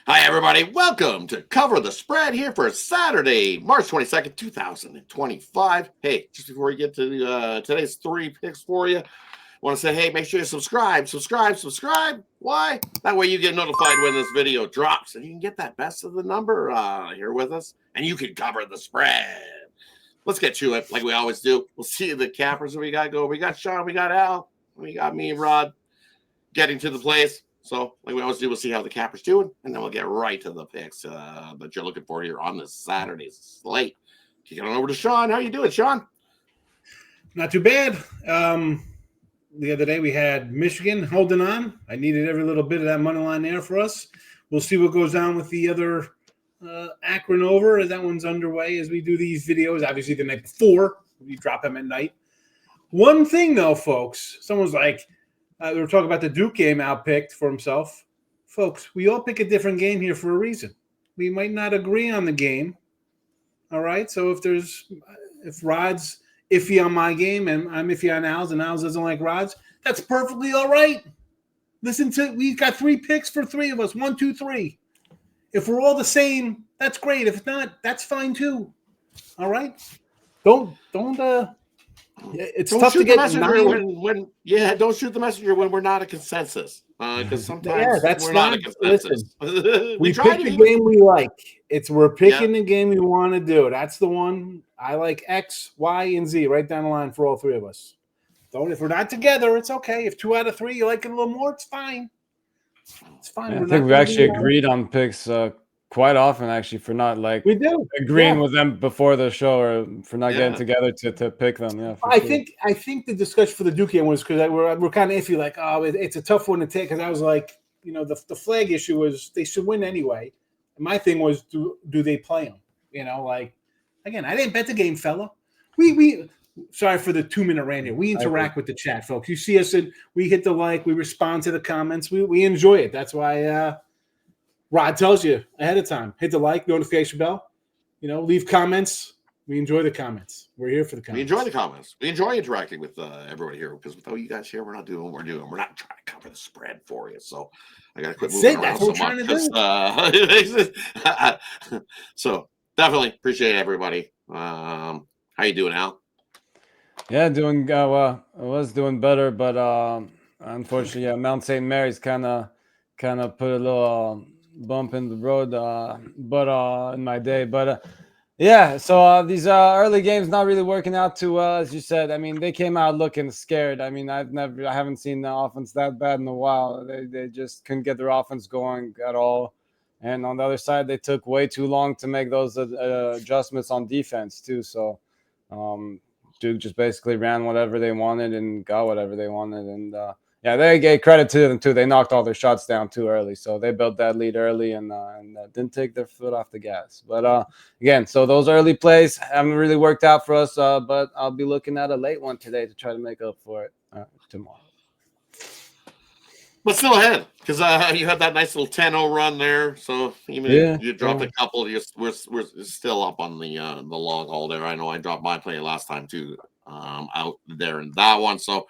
Hi, everybody. Welcome to Cover the Spread here for Saturday, March 22nd, 2025. Hey, just before we get to today's three picks for you, I want to say, hey, make sure you subscribe. Why? That way you get notified when this video drops, and you can get that best of the number here with us, and you can cover the spread. Let's get to it like we always do. We'll see the cappers we got going. We got Sean, we got Al, we got me and Rodd getting to the place. So, like we always do, we'll see how the capper's doing, and then we'll get right to the picks that you're looking for here on this Saturday's slate. Kicking on over to Sean. How you doing, Sean? Not too bad. The other day we had Michigan holding on. I needed every little bit of that money line there for us. We'll see what goes on with the other Akron over. That one's underway as we do these videos. Obviously, the night before, we drop them at night. One thing, though, folks, someone's like, we were talking about the Duke game Al picked for himself. Folks, we all pick a different game here for a reason. We might not agree on the game. All right? So if Rodd's iffy on my game and I'm iffy on Al's and Al's doesn't like Rodd's, that's perfectly all right. We've got three picks for three of us. 1, 2, 3. If we're all the same, that's great. If not, that's fine too. All right? It's don't tough shoot to get the messenger don't shoot the messenger when we're not a consensus. Because sometimes we're not a consensus. Listen, we pick the game we like. We're picking the game we want to do. That's the one. I like X, Y, and Z right down the line for all three of us. If we're not together, it's okay. If 2 out of 3 you like it a little more, it's fine. It's fine. Yeah, I think we actually agreed on picks quite often, actually, for not agreeing with them before the show or for not getting together to pick them. Yeah, I think the discussion for the Duke game was because we're kind of iffy, like, oh, it's a tough one to take. Because I was like, the flag issue was they should win anyway. And my thing was, do they play them? Again, I didn't bet the game, fella. We sorry for the 2-minute rant here. We interact with the chat, folks. You see us and we hit the like, we respond to the comments. We enjoy it. That's why Rodd tells you ahead of time. Hit the like, notification bell. Leave comments. We enjoy the comments. We're here for the comments. We enjoy the comments. We enjoy interacting with everybody here because without you guys here, we're not doing what we're doing. We're not trying to cover the spread for you. So I got to quit moving around so much. So definitely appreciate everybody. How you doing, Al? Yeah, doing well. I was doing better, but unfortunately, Mount St. Mary's kind of put a little bump in the road, in my day. But so these early games not really working out too well, as you said. I mean, they came out looking scared. I mean, I haven't seen the offense that bad in a while. They just couldn't get their offense going at all. And on the other side, they took way too long to make those adjustments on defense too. So Duke just basically ran whatever they wanted and got whatever they wanted. And they gave credit to them too. They knocked all their shots down too early, so they built that lead early and didn't take their foot off the gas. But again, so those early plays haven't really worked out for us. But I'll be looking at a late one today to try to make up for it tomorrow. But still ahead because you had that nice little 10-0 run there. So even if you dropped a couple, we're still up on the long haul there. I know I dropped my play last time too, out there in that one. So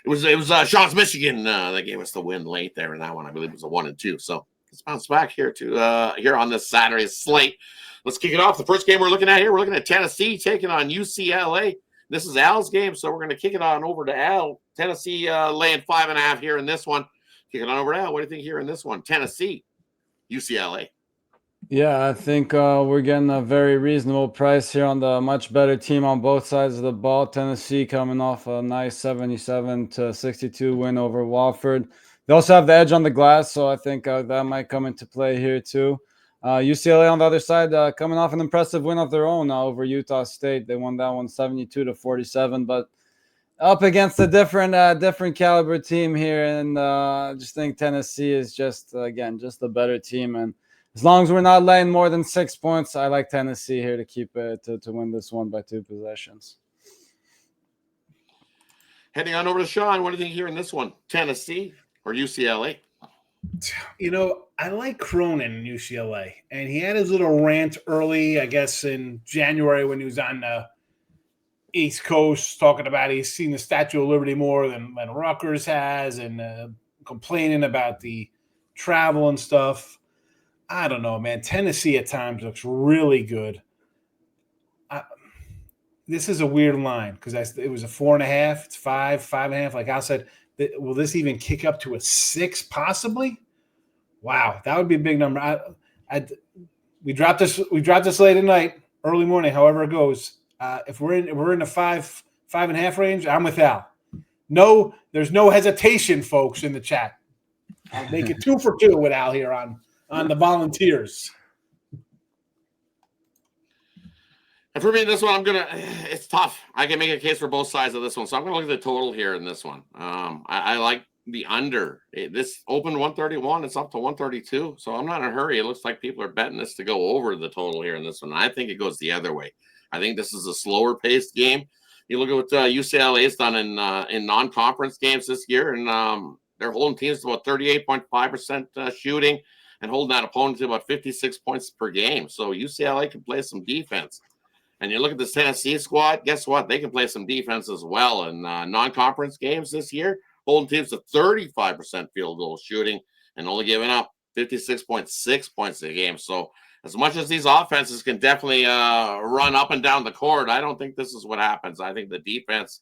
it was Sean's Michigan that gave us the win late there in that one. I believe it was a 1 and 2. So let's bounce back here to here on this Saturday slate. Let's kick it off. The first game we're looking at here, we're looking at Tennessee taking on UCLA. This is Al's game, so we're going to kick it on over to Al. Tennessee laying 5.5 here in this one. Kicking on over to Al. What do you think here in this one? Tennessee, UCLA. Yeah, I think we're getting a very reasonable price here on the much better team on both sides of the ball. Tennessee coming off a nice 77-62 win over Wofford. They also have the edge on the glass, so I think that might come into play here too. UCLA on the other side coming off an impressive win of their own over Utah State. They won that one 72-47, but up against a different caliber team here, and I just think Tennessee is just the better team. And as long as we're not laying more than 6 points, I like Tennessee here to keep it to win this one by 2 possessions. Heading on over to Sean. What do you think here in this one? Tennessee or UCLA? I like Cronin in UCLA, and he had his little rant early, I guess, in January when he was on the East Coast talking about he's seen the Statue of Liberty more than Rutgers has and complaining about the travel and stuff. I don't know, man. Tennessee at times looks really good. This is a weird line because it was a 4.5. It's 5.5. Like I said, will this even kick up to a 6 possibly? Wow, that would be a big number. We dropped this late at night, early morning, however it goes. If we're in the 5.5 range, I'm with Al. No, there's no hesitation, folks, in the chat. I'll make it 2 for 2 with Al here on the volunteers. And for me, this one, it's tough. I can make a case for both sides of this one. So I'm going to look at the total here in this one. I like the under. This opened 131. It's up to 132. So I'm not in a hurry. It looks like people are betting this to go over the total here in this one. I think it goes the other way. I think this is a slower paced game. You look at what UCLA has done in non-conference games this year, and they're holding teams to about 38.5% shooting and holding that opponent to about 56 points per game. So UCLA can play some defense. And you look at this Tennessee squad, guess what? They can play some defense as well in non-conference games this year, holding teams to 35% field goal shooting and only giving up 56.6 points a game. So as much as these offenses can definitely run up and down the court, I don't think this is what happens. I think the defense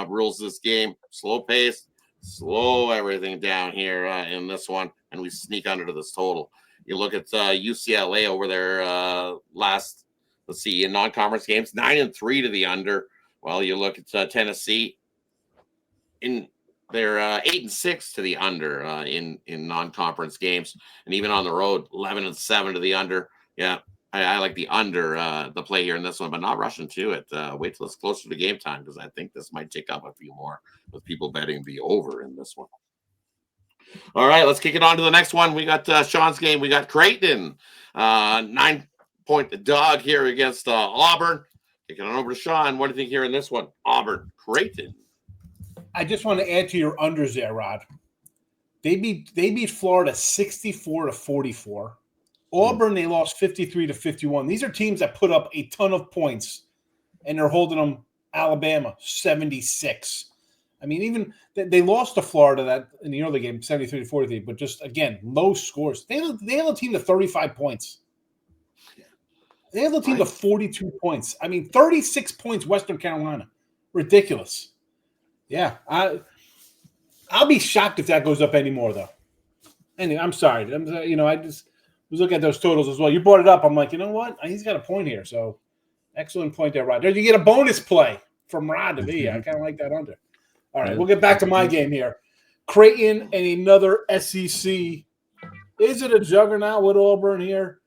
rules this game. Slow pace, slow everything down here in this one, and we sneak under to this total. You look at UCLA over their last, let's see, in non-conference games, 9-3 to the under. Well, you look at Tennessee, they're 8-6 to the under in non-conference games, and even on the road, 11-7 to the under. Yeah, I like the under the play here in this one, but not rushing to it. Wait till it's closer to game time because I think this might tick up a few more with people betting the over in this one. All right, let's kick it on to the next one. We got Sean's game. We got Creighton, 9-point dog here against Auburn. Kicking on over to Sean. What do you think here in this one? Auburn, Creighton. I just want to add to your unders there, Rod. They beat Florida 64-44. Auburn, they lost 53-51. These are teams that put up a ton of points, and they're holding them Alabama 76. I mean, even they lost to Florida that in the early game 73-43, but just again low scores. They held a team to 35 points. They held a team to 42 points. I mean, 36 points. Western Carolina, ridiculous. Yeah, I'll be shocked if that goes up anymore, though. Anyway, I'm sorry. I just was looking at those totals as well. You brought it up. I'm like, you know what? He's got a point here. So excellent point there, Rod. There you get a bonus play from Rod to me. I kind of like that under. All right, we'll get back to my game here. Creighton and another SEC. Is it a juggernaut with Auburn here?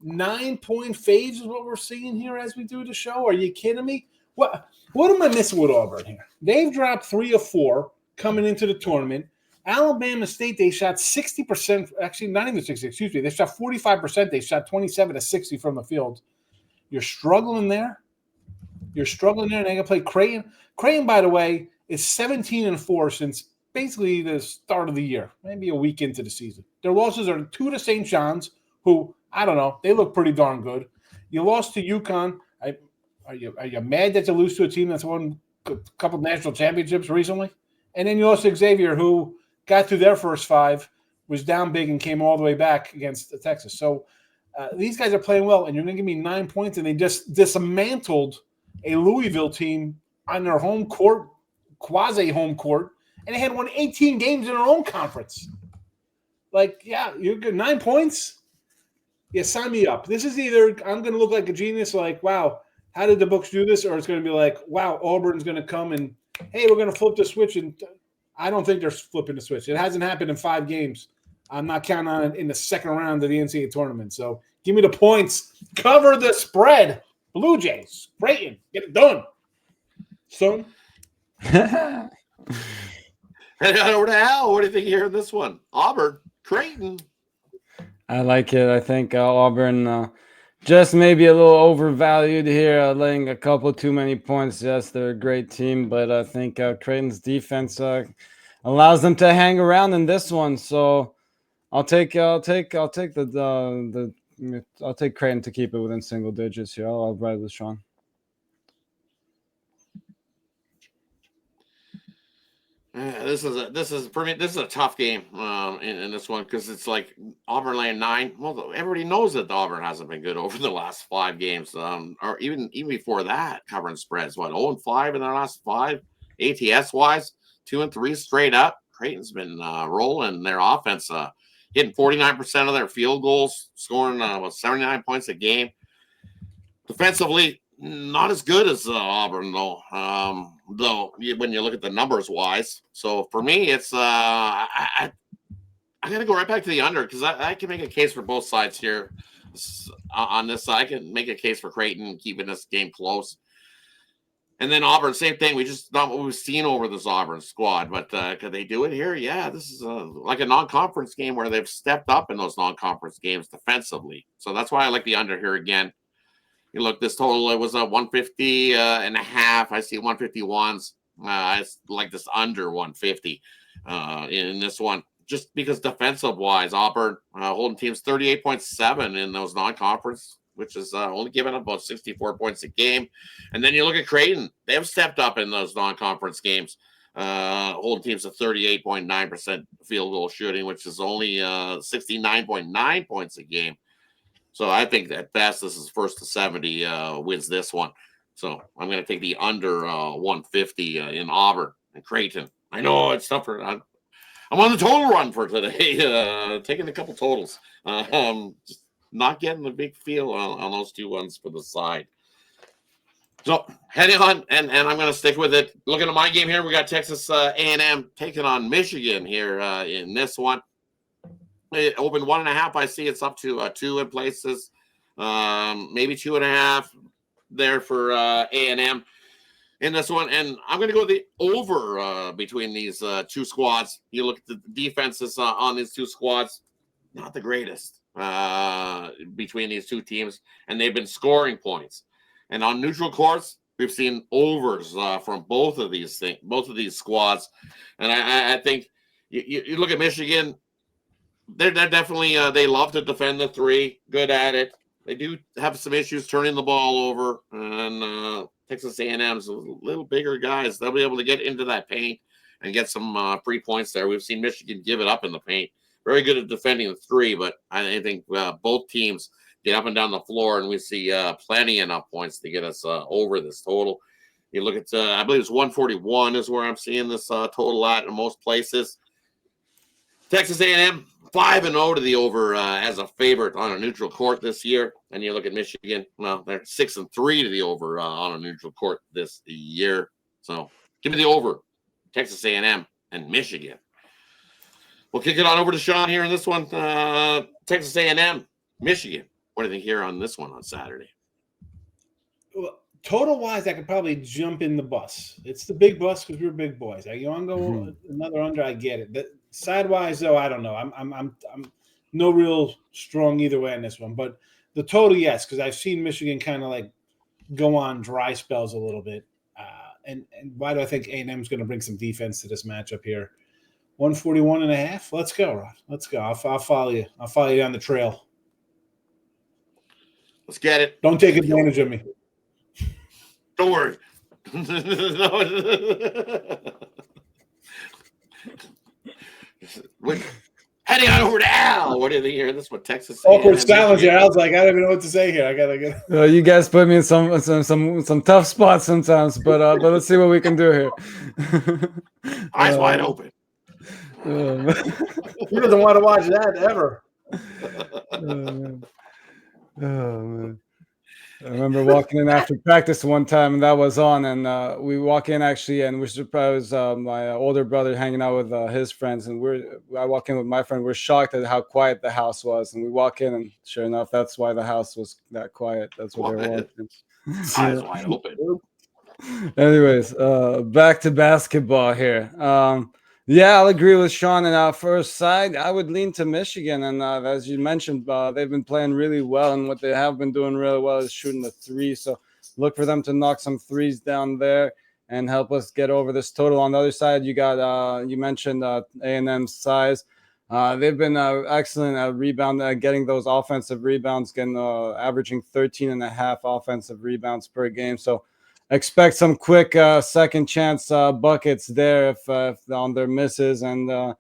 9-point fades is what we're seeing here as we do the show. Are you kidding me? What am I missing with Auburn here? They've dropped 3 or 4 coming into the tournament. Alabama State, they shot 60%. Actually, not even 60, excuse me. They shot 45%. They shot 27-60 from the field. You're struggling there. And they're going to play Creighton. Creighton, by the way, is 17-4 since basically the start of the year, maybe a week into the season. Their losses are 2 to St. John's, who, I don't know, they look pretty darn good. You lost to UConn. Are you mad that you lose to a team that's won a couple of national championships recently? And then you lost to Xavier, who got through their first 5, was down big, and came all the way back against Texas. So these guys are playing well, and you're going to give me 9 points, and they just dismantled a Louisville team on their home court, quasi-home court, and they had won 18 games in their own conference. Like, yeah, you're good. 9 points? Yeah, sign me up. This is either I'm going to look like a genius, like, wow, how did the books do this? Or it's going to be like, wow, Auburn's going to come and, hey, we're going to flip the switch. And I don't think they're flipping the switch. It hasn't happened in 5 games. I'm not counting on it in the second round of the NCAA tournament. So give me the points. Cover the spread. Blue Jays. Creighton. Get it done. Son. Head on over to Al. What do you think here in this one? Auburn, Creighton. I like it. I think Auburn just maybe a little overvalued here, laying a couple too many points. Yes, they're a great team, but I think Creighton's defense allows them to hang around in this one. So I'll take Creighton to keep it within single digits here. I'll ride with Sean. This is for me. This is a tough game in this one because it's like Auburn laying 9. Well, everybody knows that Auburn hasn't been good over the last 5 games, or even before that, covering spreads. What 0-5 in their last 5 ATS wise, 2-3 straight up. Creighton's been rolling their offense, hitting 49% of their field goals, scoring 79 points a game. Defensively, not as good as Auburn though. Though when you look at the numbers wise, so for me, it's I got to go right back to the under because I can make a case for both sides here. On this side, I can make a case for Creighton keeping this game close, and then Auburn, same thing. We just not what we've seen over this Auburn squad, but could they do it here? Yeah, this is like a non-conference game where they've stepped up in those non-conference games defensively. So that's why I like the under here again. You look, this total, it was a 150 and a half. I see 151s. I like this under 150 in this one, just because defensive wise, Auburn holding teams 38.7 in those non-conference, which is only giving up about 64 points a game. And then you look at Creighton, they have stepped up in those non-conference games, holding teams to 38.9% field goal shooting, which is only 69.9 points a game. So I think at best this is first to 70 wins this one. So I'm going to take the under 150 in Auburn and Creighton. I know it's tougher. I'm on the total run for today, taking a couple totals. Just not getting the big feel on those 2 ones for the side. So heading on, and I'm going to stick with it. Looking at my game here, we got Texas A&M taking on Michigan here in this one. It opened 1.5. I see it's up to 2 in places, maybe 2.5 there for A&M in this one. And I'm going to go the over between these 2 squads. You look at the defenses on these 2 squads, not the greatest between these 2 teams, and they've been scoring points. And on neutral courts, we've seen overs from both of these squads. And I think you look at Michigan. They're definitely they love to defend the 3, good at it. They do have some issues turning the ball over, and Texas A&M's a little bigger guys. They'll be able to get into that paint and get some free points there. We've seen Michigan give it up in the paint. Very good at defending the 3, but I think both teams get up and down the floor, and we see plenty enough points to get us over this total. You look at I believe it's 141 is where I'm seeing this total at in most places. Texas A&M 5-0 to the over as a favorite on a neutral court this year. And you look at Michigan, well, they're 6-3 to the over on a neutral court this year. So give me the over, Texas A&M and Michigan. We'll kick it on over to Sean here in this one. Texas A&M, Michigan. What do you think here on this one on Saturday? Well, total wise, I could probably jump in the bus. It's the big bus because we're big boys. You want to go another under? I get it. Sidewise, though, I don't know. I'm no real strong either way in this one, but the total, yes, because I've seen Michigan kind of like go on dry spells a little bit. And why do I think A&M is going to bring some defense to this matchup here? 141.5. Let's go, Rod. Let's go. I'll follow you. I'll follow you down the trail. Let's get it. Don't take advantage of me. Don't worry. Heading on over to Al. What do you think here? This is what Texas. Awkward silence here. Al's like, I don't even know what to say here. I gotta get. You guys put me in some tough spots sometimes, but let's see what we can do here. Eyes wide open. He doesn't want to watch that ever. Oh man. I remember walking in after practice one time, and that was on, and we walk in actually, and we're surprised. My older brother hanging out with his friends, and I walk in with my friend. We're shocked at how quiet the house was, and we walk in, and sure enough, that's why the house was that quiet. That's what they were watching. Eyes wide open. Anyways, back to basketball here. Yeah, I'll agree with Sean. And our first side, I would lean to Michigan. And as you mentioned, they've been playing really well. And what they have been doing really well is shooting the 3. So look for them to knock some 3s down there and help us get over this total. On the other side, you got, you mentioned A&M's size. They've been excellent at rebound, getting those offensive rebounds, averaging 13.5 offensive rebounds per game. So expect some quick second chance buckets there if the under misses, and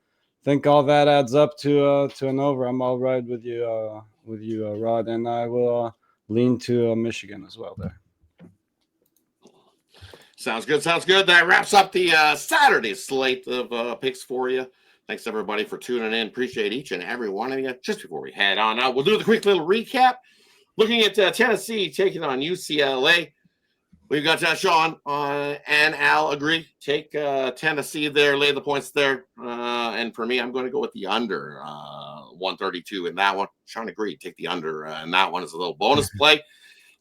think all that adds up to an over. I'm all right with you, Rod, and I will lean to Michigan as well there. Sounds good. Sounds good. That wraps up the Saturday slate of picks for you. Thanks, everybody, for tuning in. Appreciate each and every one of you. Just before we head on out, we'll do the quick little recap. Looking at Tennessee taking on UCLA. We've got Sean and Al agree. Take Tennessee there, lay the points there. And for me, I'm going to go with the under 132 in that one. Sean agreed. Take the under in that one as a little bonus play.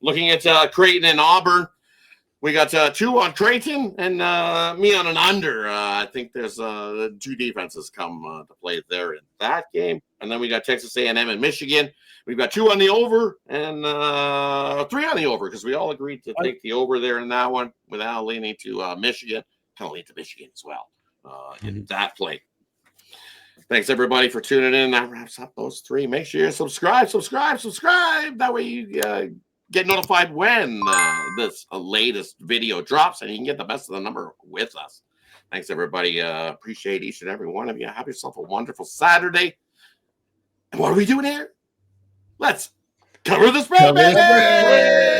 Looking at Creighton and Auburn. We got 2 on Creighton and me on an under. I think there's 2 defenses come to play there in that game. And then we got Texas A&M and Michigan. We've got 2 on the over and 3 on the over because we all agreed to take the over there in that one without leaning to Michigan. Kind of lean to Michigan as well in that play. Thanks, everybody, for tuning in. That wraps up those 3. Make sure you subscribe. That way you get notified when this latest video drops, and you can get the best of the number with us. Thanks, everybody. Appreciate each and every one of you. Have yourself a wonderful Saturday. And what are we doing here? Let's cover the spread, baby!